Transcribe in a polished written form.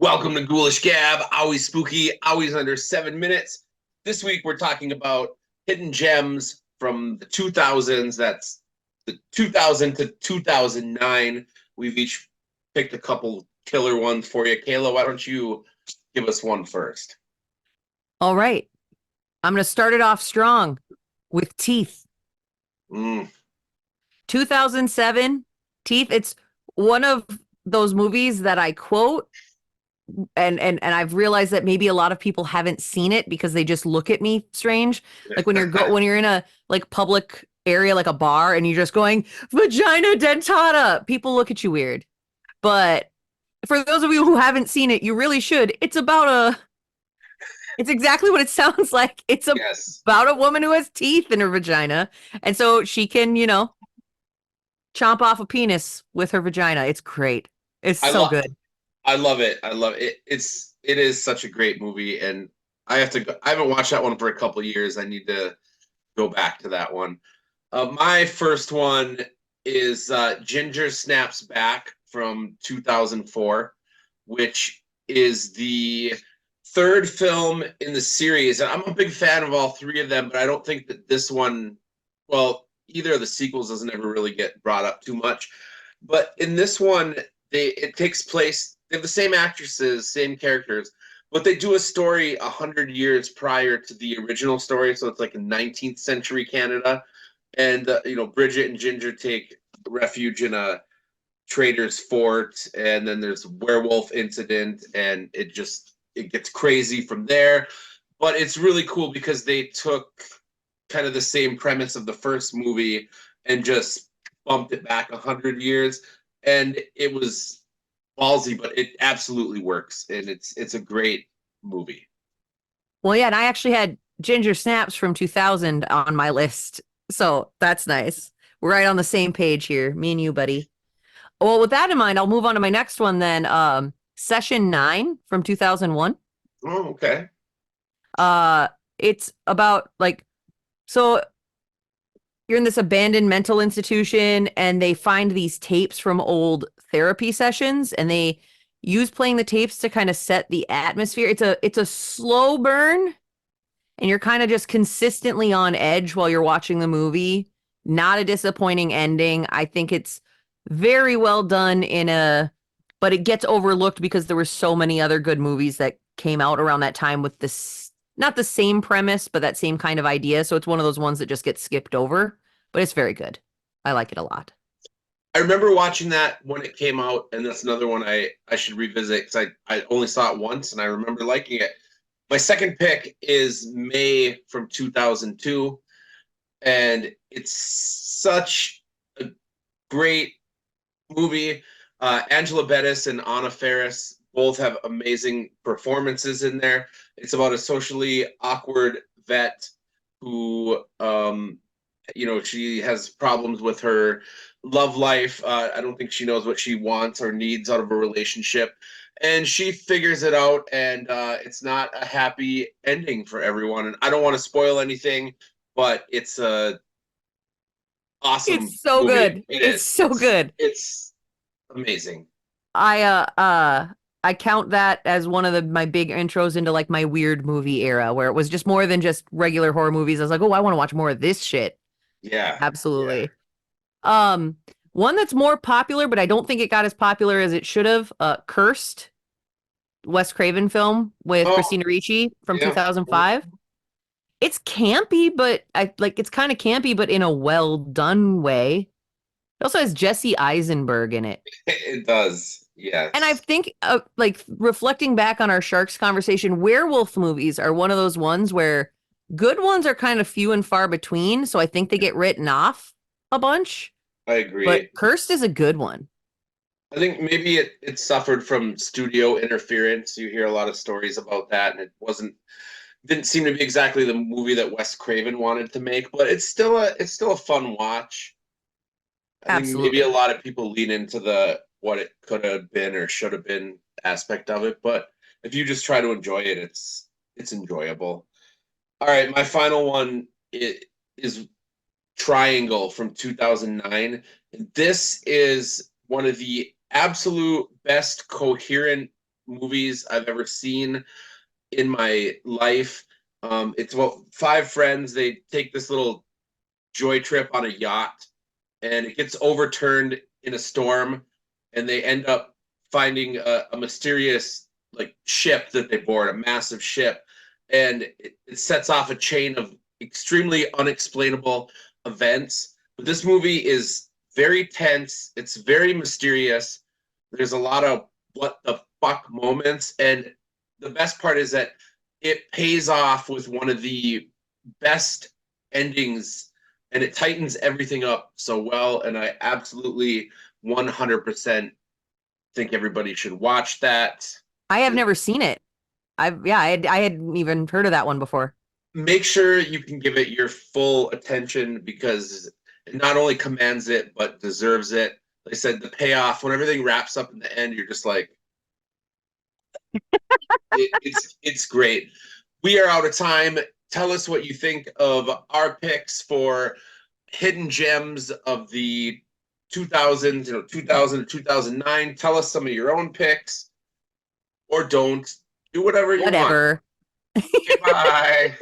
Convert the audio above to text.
Welcome to Ghoulish Gab, always spooky, always under 7 minutes. This week we're talking about hidden gems from the 2000s. That's the 2000 to 2009. We've each picked a couple killer ones for you. Kayla, why don't you give us one first? All right. I'm going to start it off strong with Teeth. Mm, 2007, Teeth. It's one of those movies that I quote and I've realized that maybe a lot of people haven't seen it because they just look at me strange. Like when you're in a like public area like a bar and you're just going vagina dentata, people look at you weird. But for those of you who haven't seen it, you really should. It's exactly what it sounds like. It's yes, about a woman who has teeth in her vagina. And so she can, chomp off a penis with her vagina. It's great. It's I so love, good. I love it. I love it. It is such a great movie, and I have to. I haven't watched that one for a couple of years. I need to go back to that one. My first one is Ginger Snaps Back from 2004, which is the third film in the series. And I'm a big fan of all three of them, but I don't think that this one, well, either of the sequels doesn't ever really get brought up too much. But in this one, it takes place, they have the same actresses, same characters, but they do a story 100 years prior to the original story. So it's like in 19th century Canada, and Bridget and Ginger take refuge in a trader's fort, and then there's a werewolf incident, and it gets crazy from there. But it's really cool because they took kind of the same premise of the first movie and just bumped it back 100 years, and it was ballsy, but it absolutely works, and it's a great movie. Well, yeah, and I actually had Ginger Snaps from 2000 on my list. So that's nice. We're right on the same page here, me and you, buddy. Well, with that in mind, I'll move on to my next one then. Session 9 from 2001. Oh, okay. Uh, it's about like, so you're in this abandoned mental institution and they find these tapes from old therapy sessions and they use playing the tapes to kind of set the atmosphere. It's a slow burn and you're kind of just consistently on edge while you're watching the movie. Not a disappointing ending. I think it's very well done but it gets overlooked because there were so many other good movies that came out around that time with this, not the same premise, but that same kind of idea. So it's one of those ones that just gets skipped over, but it's very good. I like it a lot. I remember watching that when it came out, and that's another one I should revisit because I only saw it once and I remember liking it. My second pick is May from 2002, and it's such a great movie. Angela Bettis and Anna Faris both have amazing performances in there. It's about a socially awkward vet who, she has problems with her love life. I don't think she knows what she wants or needs out of a relationship. And she figures it out, and it's not a happy ending for everyone. And I don't want to spoil anything, but it's a awesome It's so movie. good. It It's is. so good. It's amazing. I uh uh I count that as one of my big intros into like my weird movie era where it was just more than just regular horror movies. I was like, "Oh, I want to watch more of this shit." Yeah. Yeah. Absolutely. Um One that's more popular but I don't think it got as popular as it should have, Cursed, Wes Craven film with Oh, Christina Ricci from yeah. 2005. It's campy, but it's kind of campy but in a well done way. It also has Jesse Eisenberg in it. It does. And I Yes. think, like reflecting back on our Sharks conversation, werewolf movies are one of those ones where good ones are kind of few and far between. So I think they get written off a bunch. I But agree. Cursed is a good one. I think maybe it suffered from studio interference. You hear a lot of stories about that, and didn't seem to be exactly the movie that Wes Craven wanted to make, but it's still a fun watch. I think maybe a Absolutely. lot of people lean into the what it could have been or should have been aspect of it, but if you just try to enjoy it, it's enjoyable. All right, my final one is Triangle from 2009. This is one of the absolute best coherent movies I've ever seen in my life. It's about five friends. They take this little joy trip on a yacht, and it gets overturned in a storm, and they end up finding a mysterious like ship that they board, a massive ship, and it sets off a chain of extremely unexplainable events. But this movie is very tense. It's very mysterious. There's a lot of what the fuck moments, and the best part is that it pays off with one of the best endings, and it tightens everything up so well. And I absolutely 100% think everybody should watch that. I have never seen it. I hadn't even heard of that one before. Make sure you can give it your full attention because it not only commands it but deserves it. Like I said, the payoff when everything wraps up in the end, you're just like, it's great. We are out of time. Tell us what you think of our picks for hidden gems of the 2000s, 2000 to 2009. Tell us some of your own picks, or don't. Do whatever you want. Whatever. Okay, bye.